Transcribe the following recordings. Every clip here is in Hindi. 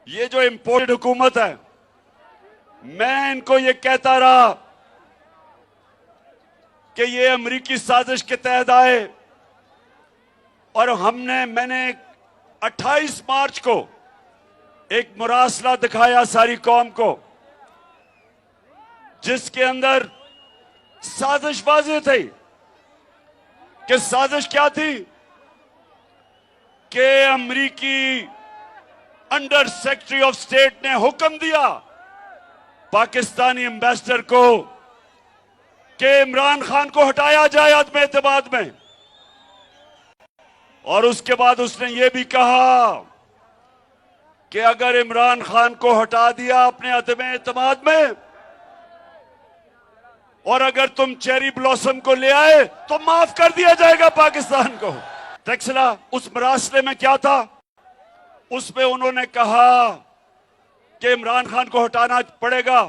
ये जो इंपोर्टेड हुकूमत है, मैं इनको ये कहता रहा कि ये अमेरिकी साजिश के तहत आए और मैंने 28 मार्च को एक मुरासला दिखाया सारी कौम को, जिसके अंदर साजिश वाज़ेह थी कि साजिश क्या थी कि अमेरिकी अंडर सेक्रेटरी ऑफ स्टेट ने हुक्म दिया पाकिस्तानी एम्बेसडर को कि इमरान खान को हटाया जाए अदम एतमाद में। और उसके बाद उसने ये भी कहा कि अगर इमरान खान को हटा दिया अपने अदम एतमाद में और अगर तुम चेरी ब्लॉसम को ले आए तो माफ कर दिया जाएगा पाकिस्तान को। टेक्सला उस मरासले में क्या था, उसमें उन्होंने कहा कि इमरान खान को हटाना पड़ेगा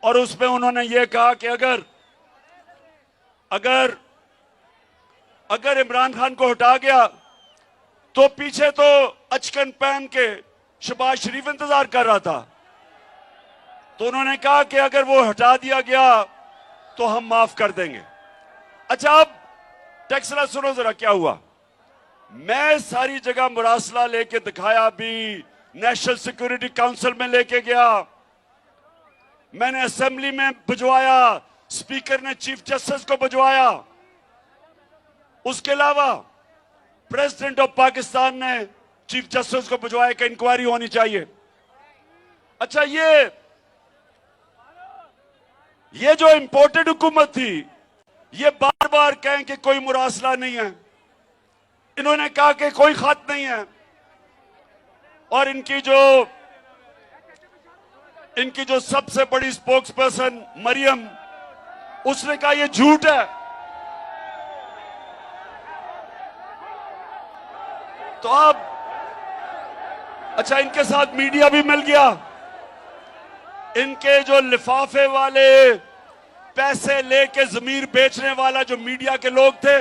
और उसमें उन्होंने ये कहा कि अगर इमरान खान को हटा गया तो पीछे तो अचकन पहन के शहबाज शरीफ इंतजार कर रहा था, तो उन्होंने कहा कि अगर वो हटा दिया गया तो हम माफ कर देंगे। अच्छा, अब टेक्सला सुनो जरा क्या हुआ। मैं सारी जगह मुरासला लेके दिखाया, भी नेशनल सिक्योरिटी काउंसिल में लेके गया, मैंने असेंबली में भिजवाया, स्पीकर ने चीफ जस्टिस को भिजवाया, उसके अलावा प्रेसिडेंट ऑफ पाकिस्तान ने चीफ जस्टिस को भिजवाया कि इंक्वायरी होनी चाहिए। अच्छा, ये जो इंपोर्टेड हुकूमत थी, ये बार बार कहें कि कोई मुरासला नहीं है, इन्होंने कहा कि कोई खत नहीं है, और इनकी जो सबसे बड़ी स्पोक्स पर्सन मरियम, उसने कहा ये झूठ है। तो अब अच्छा, इनके साथ मीडिया भी मिल गया, इनके जो लिफाफे वाले पैसे लेके जमीर बेचने वाला जो मीडिया के लोग थे,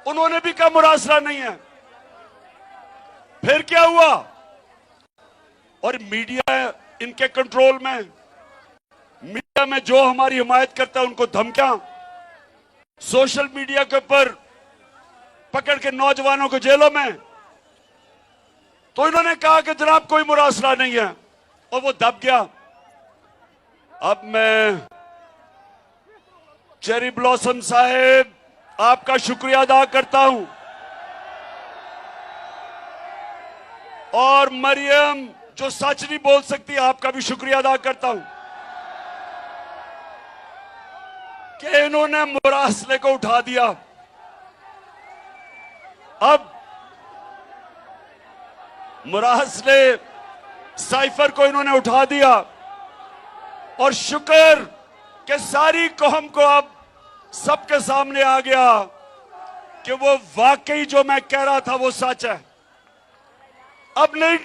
उन्होंने भी कहा मुरासला नहीं है। फिर क्या हुआ, और मीडिया इनके कंट्रोल में, मीडिया में जो हमारी हिमायत करता है उनको धमकियां, सोशल मीडिया के ऊपर पकड़ के नौजवानों को जेलों में। तो इन्होंने कहा कि जनाब कोई मुरासला नहीं है, और वो दब गया। अब मैं चेरी ब्लॉसम साहेब आपका शुक्रिया अदा करता हूं, और मरियम जो सच नहीं बोल सकती, आपका भी शुक्रिया अदा करता हूं कि इन्होंने मुरासले को उठा दिया। अब मुरासले साइफर को इन्होंने उठा दिया, और शुक्र कि सारी कौम को अब सबके सामने आ गया कि वो वाकई जो मैं कह रहा था वो सच है। अब नहीं,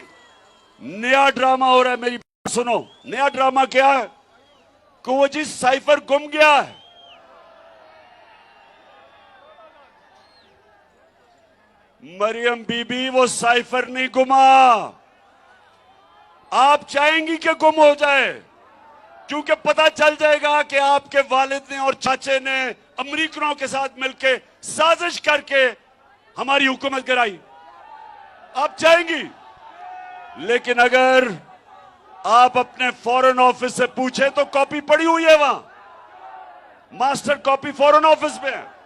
नया ड्रामा हो रहा है। मेरी बात सुनो, नया ड्रामा क्या है कि वो जी साइफर गुम गया है। मरियम बीबी, वो साइफर नहीं गुमा। आप चाहेंगी कि गुम हो जाए, क्योंकि पता चल जाएगा कि आपके वालिद ने और चाचे ने अमेरिकनों के साथ मिलकर साजिश करके हमारी हुकूमत गिराई। आप चाहेंगी, लेकिन अगर आप अपने फॉरेन ऑफिस से पूछे तो कॉपी पड़ी हुई है, वहां मास्टर कॉपी फॉरेन ऑफिस में है।